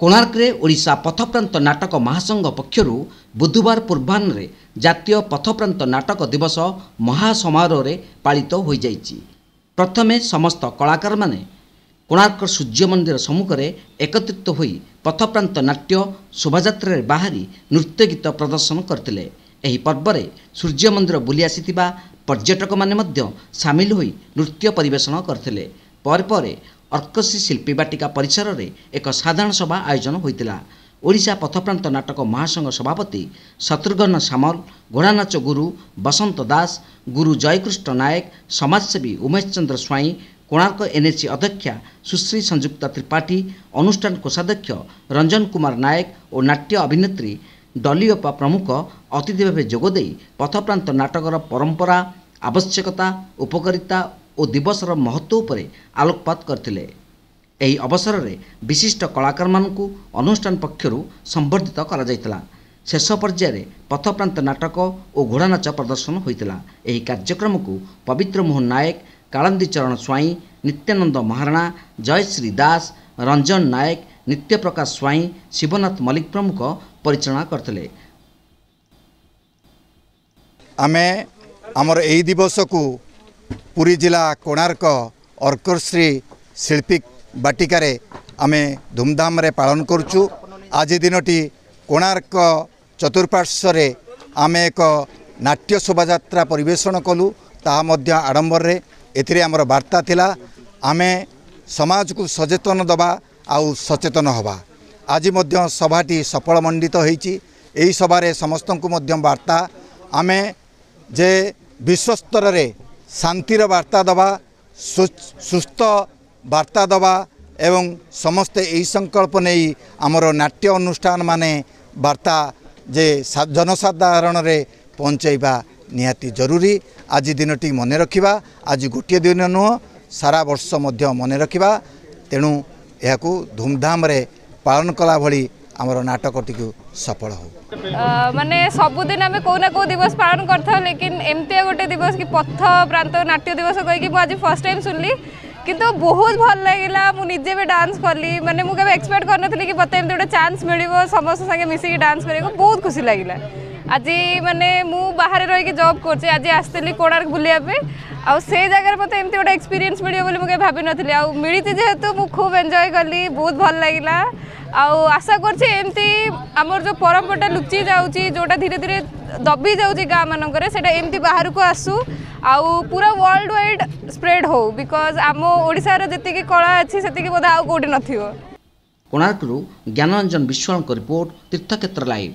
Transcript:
कोणार्करे ओडिशा पथप्रांत नाटक महासंघ पक्षरु बुधवार पूर्वाह्न जातीय पथप्रांत नाटक दिवस महासमारोह पालित हो जाइछि। प्रथमे समस्त कलाकार माने कोणार्क सूर्य मंदिर सम्मुख में एकत्रित होई पथप्रांत नाट्य शोभायात्रा बाहरी नृत्य गीत प्रदर्शन करथिले। एही पर्व में सूर्य मंदिर बुली आसिथिबा पर्यटक माने मध्य सामिल होई नृत्य परिवेषण करथिले। पर पर अर्कसी शिल्पी बाटिका परिसर में एक साधारण सभा आयोजन होइतिला। ओडिशा पथप्रांत नाटक महासंघ सभापति शत्रुघ्न सामल, घोड़ानाच गुरु बसंत दास, गुरु जयकृष्ण नायक, समाजसेवी उमेश चंद्र स्वाई, कोणार्क एनएसी अध्यक्षा सुश्री संयुक्ता त्रिपाठी, अनुष्ठान कोषाध्यक्ष रंजन कुमार नायक और नाट्य अभिनेत्री डलियोपा प्रमुख अतिथि भाव जोगदे पथप्रांत नाटकर परंपरा, आवश्यकता, उपकारिता और दिवसर महत्व उपरे आलोकपात करथिले। एही अवसर में विशिष्ट कलाकार मानकु अनुष्ठान पक्षरु संबर्धित करा जायतिला। शेष पर्यायर पथप्रांत नाटक और घोड़ानाच प्रदर्शन होइतिला। एही कार्यक्रम को पवित्र मोहन नायक, कालंदी चरण स्वाई, नित्यानंद महाराणा, जयश्री दास, रंजन नायक, नित्य प्रकाश स्वाई, शिवनाथ मल्लिक प्रमुख परिचालना करथिले। आमे हमर एही दिवस को पुरी जिला कोणार्क अर्कश्री शिल्पी बाटिकार आमे धूमधाम रे पालन करुचु। आज दिनटी कोणार्क चतुर्पार्श्व आमे एक नाट्य शोभायात्रा परिवेषण कलु। ता मध्य आडंबर रे एथिरे हमर वार्ता थिला आमे समाज को सचेतन दबा आउ सचेतन हवा। आज मध्य सभाटी सफल मंडित होईची। एही सभारे समस्त को मध्य वार्ता आमे जे विश्वस्तर रे शांतिर वार्ता दबा, सुस्थ वार्ता दबा एवं समस्ते यही संकल्प नहीं आमर नाट्य अनुष्ठान माने वार्ता जे जनसाधारण रे पहुँचैबा निहाती जरूरी। आज दिनटी मने रखिबा, आज गोटे दिन नुह सारा वर्ष मध्य मने रखिबा। तेणु याकू धूमधाम रे पालन कला भली आमर नाटकटी को सफल हो। माने सबुदिन आम कौ ना कौ दिवस पालन करता, लेकिन एमती गोटे दिवस कि पथ प्रांत नाट्य दिवस कहीकि आज फर्स्ट टाइम सुनली, किंतु बहुत भल लगिला। मुझे भी डांस कली, माने मुझे एक्सपेक्ट करनी कि मत एमती गोटे चांस मिल समस्त संगे मिसिकी डांस करने को बहुत खुशी लगिला। आज माने मु बाहर रही जॉब कर आज आसती कोणार्क बुलाया आ से जगह मत एमती गोटे एक्सपीरियंस मिले मुझे भाभी नी आ मिली जेहेतु मु खूब एंजॉय कली, बहुत भल लगिला। आशा करछि एमती आमर जो परंपरा लुचि जाउची जोटा धीरे धीरे दबी जाउची गाँ मानकरे सेटा एमती बाहर को आसू आउ पूरा वर्ल्ड वाइड स्प्रेड हो, बिकॉज आम ओडिशा रे जतिकी कला अछि सेतिकी बोधा आउ कोठी नथियो। कोणार्करू ज्ञानरंजन विश्वाल को रिपोर्ट, तीर्थक्षेत्र लाइव।